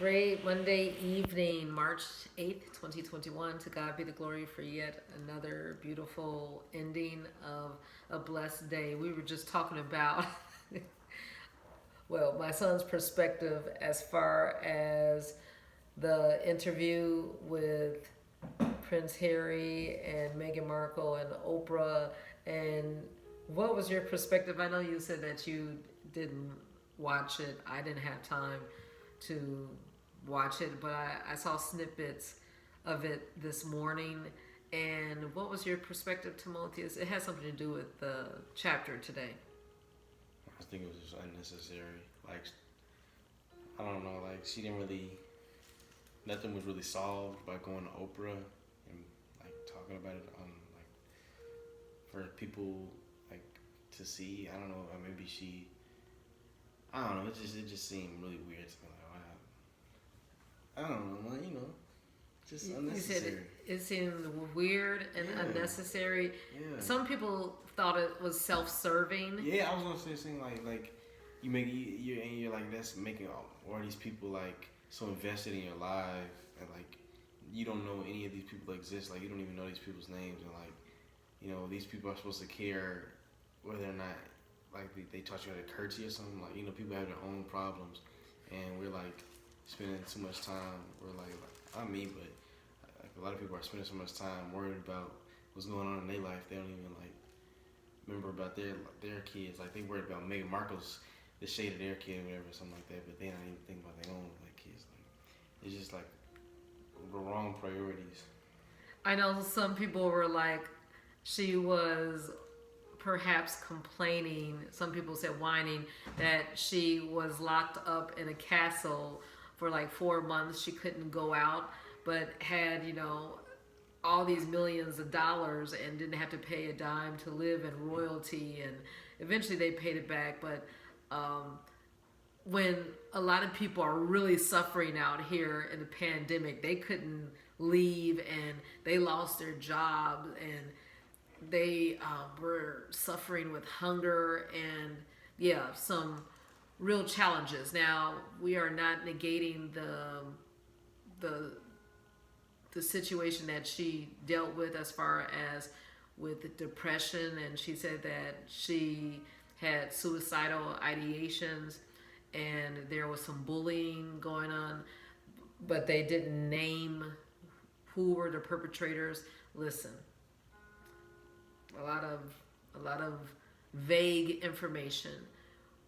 Great Monday evening, March 8th, 2021. To God be the glory for yet another beautiful ending of a blessed day. We were just talking about, well, my son's perspective as far as the interview with Prince Harry and Meghan Markle and Oprah. And what was your perspective? I know you said that you didn't watch it. I didn't have time to watch it, but I saw snippets of it this morning. And what was your perspective, Timotheus? It has something to do with the chapter today. I think it was just unnecessary. Like, I don't know, like, she didn't really, nothing was really solved by going to Oprah and, like, talking about it on, like, for people, like, to see. I don't know, or maybe she, I don't know, it just seemed really weird to me. Like, I don't know, just unnecessary. You said it seemed weird and unnecessary. Yeah. Some people thought it was self-serving. Yeah, I was gonna say something like you're like that's making all these people like so invested in your life, and like you don't know any of these people exist. Like you don't even know these people's names, and like these people are supposed to care whether or not like they taught you how to curtsy or something. Like people have their own problems, and we're like spending too much time. We're like not me, but like a lot of people are spending so much time worried about what's going on in their life. They don't even like remember about their kids. Like they worried about Meghan Markle's the shade of their kid or whatever, something like that. But they don't even think about their own like kids. Like it's just like the wrong priorities. I know some people were like, she was perhaps complaining. Some people said whining that she was locked up in a castle for like 4 months. She couldn't go out, but had all these millions of dollars and didn't have to pay a dime to live in royalty, and eventually they paid it back. But when a lot of people are really suffering out here in the pandemic, they couldn't leave and they lost their jobs and they were suffering with hunger and some real challenges. Now we are not negating the situation that she dealt with as far as with depression, and she said that she had suicidal ideations and there was some bullying going on, but they didn't name who were the perpetrators. Listen, a lot of vague information.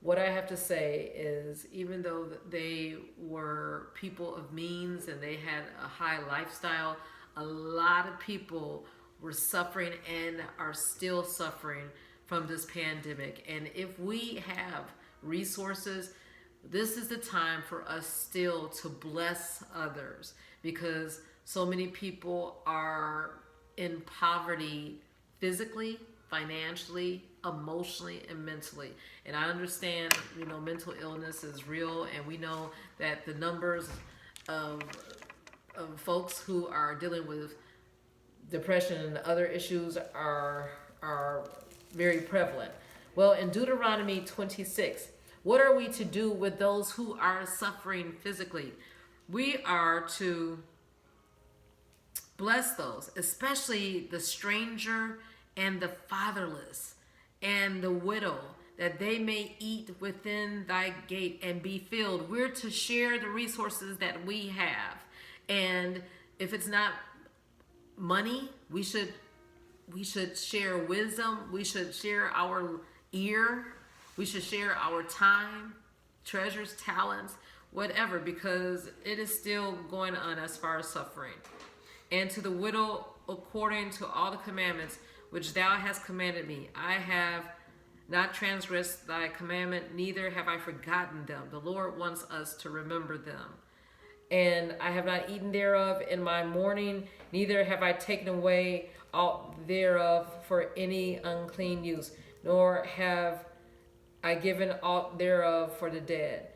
What I have to say is, even though they were people of means and they had a high lifestyle, a lot of people were suffering and are still suffering from this pandemic. And if we have resources, this is the time for us still to bless others, because so many people are in poverty physically, financially, emotionally, and mentally. And I understand, mental illness is real, and we know that the numbers of folks who are dealing with depression and other issues are very prevalent. Well, in Deut. 26, what are we to do with those who are suffering physically? We are to bless those, especially the stranger and the fatherless and the widow, that they may eat within thy gate and be filled. We're to share the resources that we have. And if it's not money, we should share wisdom. We should share our ear. We should share our time, treasures, talents, whatever, because it is still going on as far as suffering. And to the widow, according to all the commandments which thou hast commanded me, I have not transgressed thy commandment, neither have I forgotten them. The Lord wants us to remember them. And I have not eaten thereof in my mourning, neither have I taken away aught thereof for any unclean use, nor have I given aught thereof for the dead.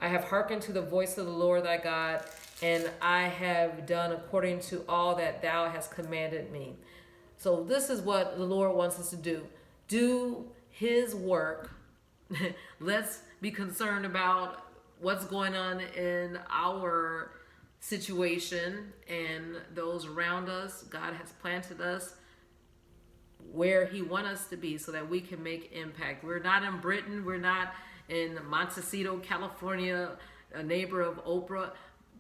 I have hearkened to the voice of the Lord thy God, and I have done according to all that thou hast commanded me. So this is what the Lord wants us to do. Do his work. Let's be concerned about what's going on in our situation and those around us. God has planted us where he wants us to be so that we can make impact. We're not in Britain. We're not in Montecito, California, a neighbor of Oprah.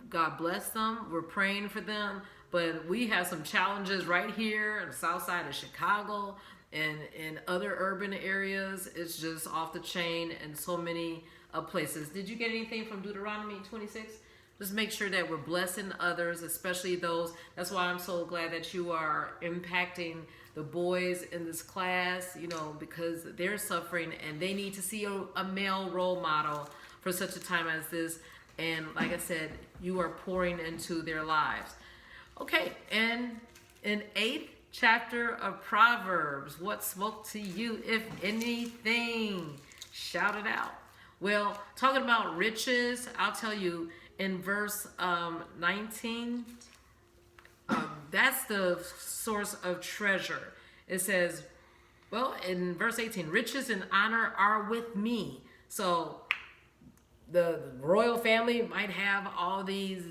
God bless them. We're praying for them. But we have some challenges right here in the south side of Chicago and in other urban areas. It's just off the chain in so many places. Did you get anything from Deut.26? Just make sure that we're blessing others, especially those. That's why I'm so glad that you are impacting the boys in this class, because they're suffering and they need to see a male role model for such a time as this. And like I said, you are pouring into their lives. Okay, and in 8th chapter of Proverbs, what spoke to you, if anything? Shout it out. Well, talking about riches, I'll tell you, in verse 19, that's the source of treasure. It says, well, in verse 18, riches and honor are with me. So the royal family might have all these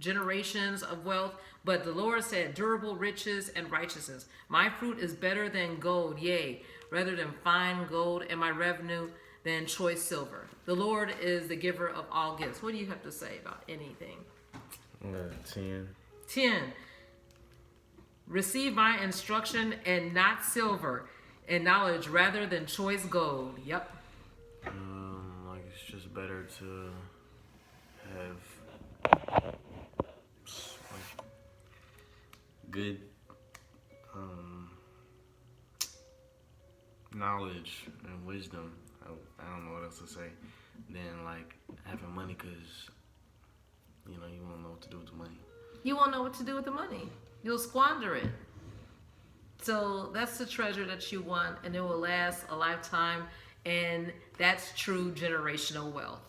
generations of wealth, but the Lord said, durable riches and righteousness. My fruit is better than gold, yea, rather than fine gold, and my revenue than choice silver. The Lord is the giver of all gifts. What do you have to say about anything? 10. 10. Receive my instruction and not silver, and knowledge rather than choice gold. Yep. Like it's just better to have like good knowledge and wisdom. I don't know what else to say. Than like having money, because you won't know what to do with the money. You won't know what to do with the money. You'll squander it. So that's the treasure that you want, and it will last a lifetime. And that's true generational wealth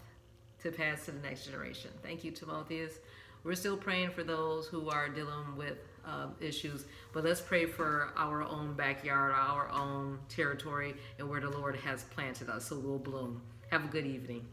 to pass to the next generation. Thank you, Timotheus. We're still praying for those who are dealing with issues, but let's pray for our own backyard, our own territory, and where the Lord has planted us, so we'll bloom. Have a good evening.